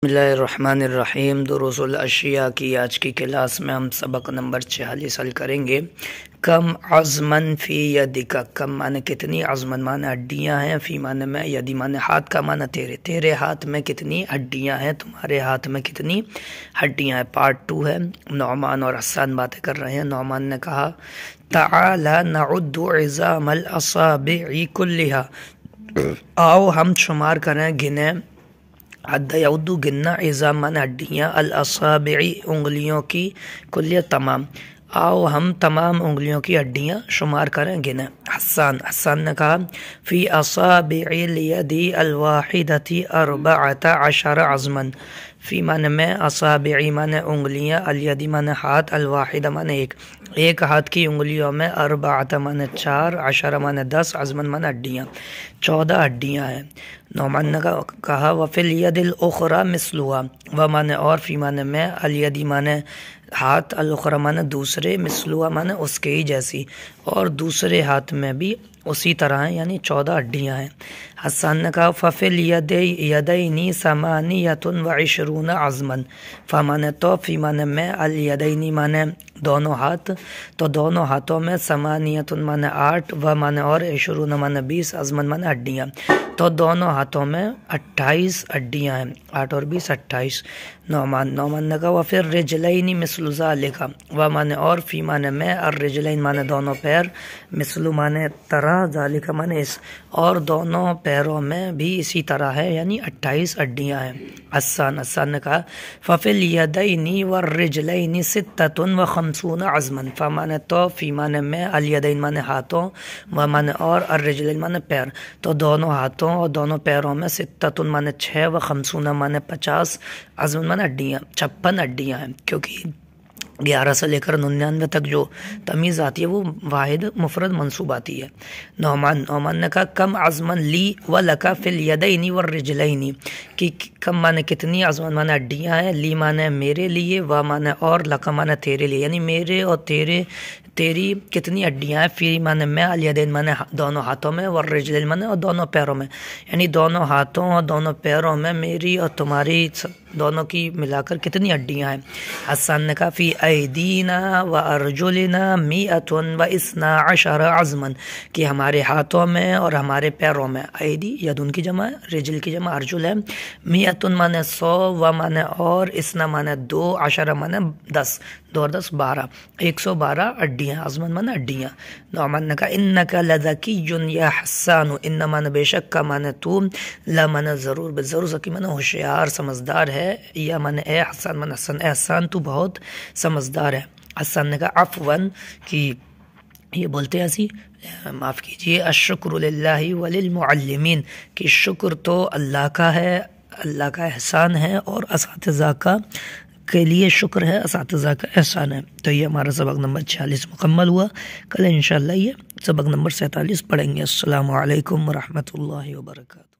بسم اللہ الرحمن الرحیم۔ دروس الاشیاء کی آج کی کلاس میں ہم سبق نمبر 46 حل کریں گے۔ کم عظمن فی یدک، کم معنی کتنی، عظمن معنی ہڈیاں ہیں، فی معنی میں، یدی معنی ہاتھ کا معنی تیرے، تیرے ہاتھ میں کتنی ہڈیاں ہیں، تمہارے ہاتھ میں کتنی ہڈیاں ہیں۔ پارٹ 2 ہے۔ نعمان اور حسان باتیں کر رہے ہیں۔ نعمان نے کہا تعالی نعد عظام الاصابع کلھا، آؤ ہم شمار کریں، گنیں، عد یعد گننا، عظام معنی ہڈیاں، الاصابع انگلیوں کی، کلیہ تمام، آؤ ہم تمام انگلیوں کی ہڈیاں شمار کریں، گنیں۔ حسان نے کہا فی اصابع الید الواحدۃ 14 عظما، فی معنی میں، اصابعی معنی انگلیاں، الیدی معنی ہاتھ، الواحدہ معنی ایک ہاتھ کی انگلیوں میں، 14 معنی 4، 10 معنی 10، عظما معنی ہڈیاں، 14 ہڈیاں ہیں۔ نعمان نے کہا وفی الید الاخری مثلھا، و معنی اور، فی معنی میں، الیدی معنی ہاتھ، الاخری معنی دوسرے، مثلھا معنی اس کے ہی جیسی، اور دوسرے ہاتھ میں بھی اسی طرح ہیں، یعنی 14 ہڈیاں ہیں۔ حسان نے کہا ففی الیدین 28 عظما، فمعنی تو، فی معنی میں، الیدین معنی دونوں ہاتھ، تو دونوں ہاتھوں میں، 8 معنی 8، و معنی اور، 20 معنی 20، عظما معنی ہڈیاں، تو دونوں ہاتھوں میں 28 ہڈیاں ہیں، 8 اور 20 28۔ نعمان نے کہا وفی الرجلین مثل ذالک، و معنی اور، فی معنی میں، الرجلین معنی دونوں پیر، مثل معنی طرح، ذالک معنی اس، اور دونوں پیروں میں بھی اسی طرح ہے، یعنی 28 ہڈیاں ہیں۔ حسان نے کہا ففی الیدین والرجلین 56 عظما، فمعنی تو، فی معنی میں، الیدین معنی ہاتھوں، و معنی اور، الرجلین معنی پیر، تو دونوں ہاتھوں اور دونوں پیروں میں، 6 معنی 6، و 50 معنی 50، عظما معنی ہڈیاں، 56 ہڈیاں ہیں، کیونکہ 11 سے لے کر 99 تک جو تمیز آتی ہے وہ واحد مفرد منصوب آتی ہے۔ نعمان نے کہا کم عظما لی و لک فی الیدین والرجلین، کہ کم معنی کتنی، عظما معنی ہڈیاں ہیں، لی معنی میرے لیے، و معنی اور، لک معنی تیرے لیے، یعنی میرے اور تیری کتنی ہڈیاں ہیں، فی معنی میں، الیدین معنی دونوں ہاتھوں میں، والرجلین معنی اور دونوں پیروں میں، یعنی دونوں ہاتھوں اور دونوں پیروں میں میری اور تمہاری دونوں کی ملا کر کتنی ہڈیاں ہیں۔ حسان نے کہا فی ایدینا و ارجلنا 112 عظما، کہ ہمارے ہاتھوں میں اور ہمارے پیروں میں، ایدی یدن کی جمع، رجل کی جمع ارجل ہے، 100 معنی 100، و معنی اور، اسنا معنی 2، 10 معنی 10، 2 اور 10 12، 112 ہڈیاں، عظما معنی ہڈیاں۔ نعمان نے کہا انک لذکی یا حسان، ان معنی بے شک کا معنی تو، لا معنی ضرور، ضرور، ذکی معنی ہوشیار سمجھدار ہے، یا معنی اے حسان معنی حسن، اے حسان تو بہت سمجھدار ہے۔ حسان نے کہا عفواً، کہ یہ بولتے ہیں ایسی، معاف کیجئے، الشکر للہ وللمعلمین، کہ شکر تو اللہ کا ہے، اللہ کا احسان ہے، اور اساتذہ کے لیے شکر ہے، اساتذہ کا احسان ہے۔ تو یہ ہمارا سبق نمبر 46 مکمل ہوا۔ کل انشاءاللہ یہ سبق نمبر 47 پڑھیں گے۔ السلام علیکم ورحمۃ اللہ وبرکاتہ۔